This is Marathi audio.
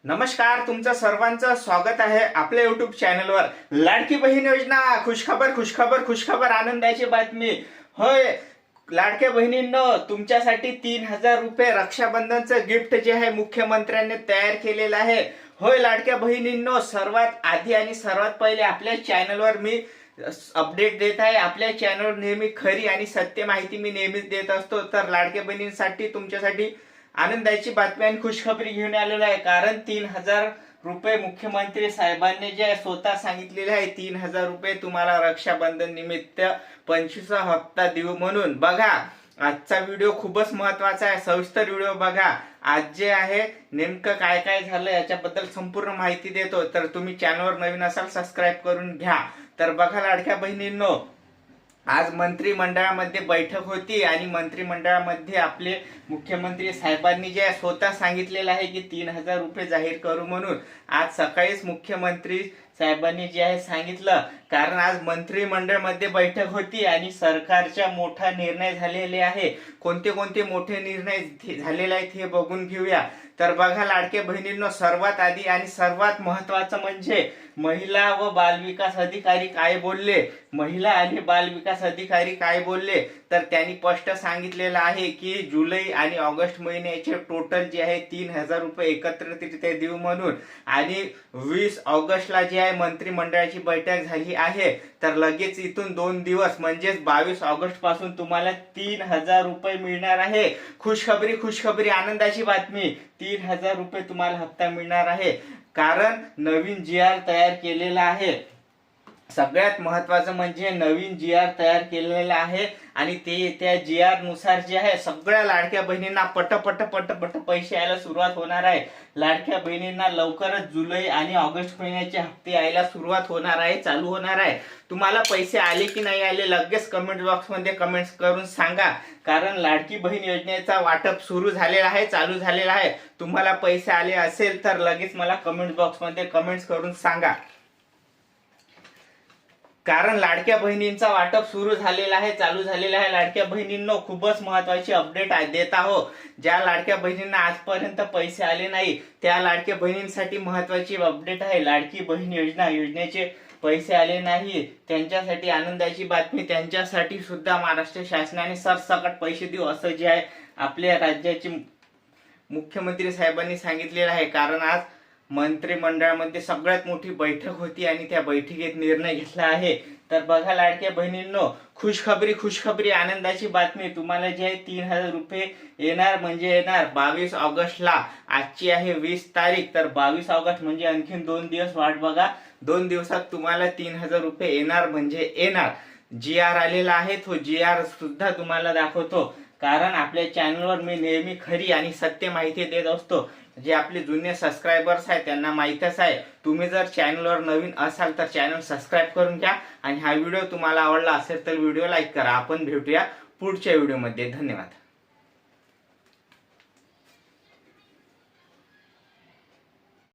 नमस्कार, तुमचं सर्वांचं स्वागत आहे आपल्या युट्यूब चॅनलवर। लाडकी बहीण योजना, खुशखबर खुशखबर खुशखबर, आनंदाची बातमी। होय, लाडक्या बहिणींनो, तुमच्यासाठी 3,000 रुपये रक्षाबंधनचं गिफ्ट जे आहे मुख्यमंत्र्यांनी तयार केलेलं आहे। होय लाडक्या बहिणींनो, सर्वात आधी आणि सर्वात पहिले आपल्या चॅनलवर मी अपडेट देत आहे। आपल्या चॅनलवर नेहमी खरी आणि सत्य माहिती मी नेहमीच देत असतो। तर लाडक्या बहिणींसाठी तुमच्यासाठी आनंदाची बातमी आणि खुशखबरी घेऊन आलेलो आहे। कारण 3,000 रुपये मुख्यमंत्री साहेबांनी जे स्वतः सांगितलेले आहे, 3,000 रुपये तुम्हाला रक्षाबंधन निमित्त 25वा हप्ता देऊ म्हणून। बघा, आजचा व्हिडिओ खूपच महत्त्वाचा आहे, सविस्तर व्हिडिओ बघा। आज जे आहे नेमकं काय काय झालं याच्याबद्दल संपूर्ण माहिती देतो। तर तुम्ही चॅनलवर नवीन असाल सबस्क्राईब करून घ्या। तर बघा लाडक्या बहिणींनो, आज मंत्रिमंडळामध्ये बैठक होती आणि मंत्रिमंडळामध्ये आपले मुख्यमंत्री साहेबांनी जे स्वतः सांगितलेलं आहे की 3,000 रुपये जाहीर करू म्हणून। आज सकाळीच मुख्यमंत्री साहेबांनी जे आहे सांगितलं, कारण आज मंत्रिमंडळामध्ये बैठक होती आणि सरकारचा मोठा निर्णय झालेले आहे। कोणते कोणते मोठे निर्णय झालेले आहेत हे बघून घेऊया। तर बघा लाडक्या बहिणींनो, सर्वात आधी आणि सर्वात महत्त्वाचं म्हणजे महिला व बालविकास अधिकारी काय बोलले। महिला आणि बालविकास अधिकारी काय बोलले, तर त्यांनी स्पष्ट सांगितलेलं आहे की जुलै आणि ऑगस्ट महिन्याचे टोटल जे आहे 3,000 रुपये एकत्रितरित्या देऊ म्हणून। आणि 20 ऑगस्टला जे आहे मंत्रिमंडळाची बैठक झाली आहे। तर लगेच इथून 2 दिवस म्हणजेच 22 ऑगस्ट पासून तुम्हाला 3,000 रुपये मिळणार आहे। खुशखबरी खुशखबरी, आनंदाची बातमी, 3,000 रुपये तुम्हाला हप्ता मिळणार आहे। कारण नवीन जी.आर. तयार केलेला आहे। सगळ्यात महत्त्वाचं म्हणजे नवीन जी.आर. तयार केलेला आहे आणि ते त्या जी.आर. नुसार जे आहे सगळ्या लाडक्या बहिणींना पट पैसे यायला सुरुवात होणार आहे। लाडक्या बहिणींना लवकरच जुलै आणि ऑगस्ट महिन्याचे हप्ते यायला सुरुवात होणार आहे, चालू होणार आहे। तुम्हाला पैसे आले की नाही आले लगेच कमेंट बॉक्समध्ये कमेंट्स करून सांगा। कारण लाडकी बहीण योजनेचा वाटप सुरू झालेला आहे, चालू झालेला आहे। तुम्हाला पैसे आले असेल तर लगेच मला कमेंट बॉक्समध्ये कमेंट्स करून सांगा। कारण लाडक्या बहिणींचा वाटप सुरू झालेला आहे, चालू झालेला आहे। लाडक्या बहिणींनो, खूपच महत्त्वाची अपडेट देत आहो। ज्या लाडक्या बहिणींना आजपर्यंत पैसे आले नाही त्या लाडक्या बहिणींसाठी महत्त्वाची अपडेट आहे। लाडकी बहीण योजनेचे पैसे आले नाही त्यांच्यासाठी आनंदाची बातमी। त्यांच्यासाठी सुद्धा महाराष्ट्र शासनाने सरसकट पैसे देऊ असं जे आहे आपल्या राज्याचे मुख्यमंत्री साहेबांनी सांगितलेलं आहे। कारण आज मंत्रिमंडळामध्ये सगळ्यात मोठी बैठक होती आणि त्या बैठकीत निर्णय घेतला आहे। तर बघा लाडक्या बहिणींनो, खुशखबरी खुशखबरी, आनंदाची बातमी, तुम्हाला जे आहे 3,000 रुपये येणार म्हणजे येणार 22 ऑगस्टला। आजची आहे 20 तारीख, तर 22 ऑगस्ट म्हणजे आणखीन 2 दिवस वाट बघा। 2 दिवसात तुम्हाला 3,000 रुपये येणार म्हणजे येणार। जी.आर. आलेला आहे, तो जी.आर. सुद्धा तुम्हाला दाखवतो। कारण आपल्या चॅनलवर मी नेहमी खरी आणि सत्य माहिती देत असतो। जे आपले जुने सबस्क्रायबर्स आहेत त्यांना माहीतच आहे। तुम्ही जर चॅनलवर नवीन असाल तर चॅनल सबस्क्राईब करून घ्या आणि हा व्हिडिओ तुम्हाला आवडला असेल तर व्हिडिओ लाईक करा। आपण भेटूया पुढच्या व्हिडिओमध्ये। धन्यवाद।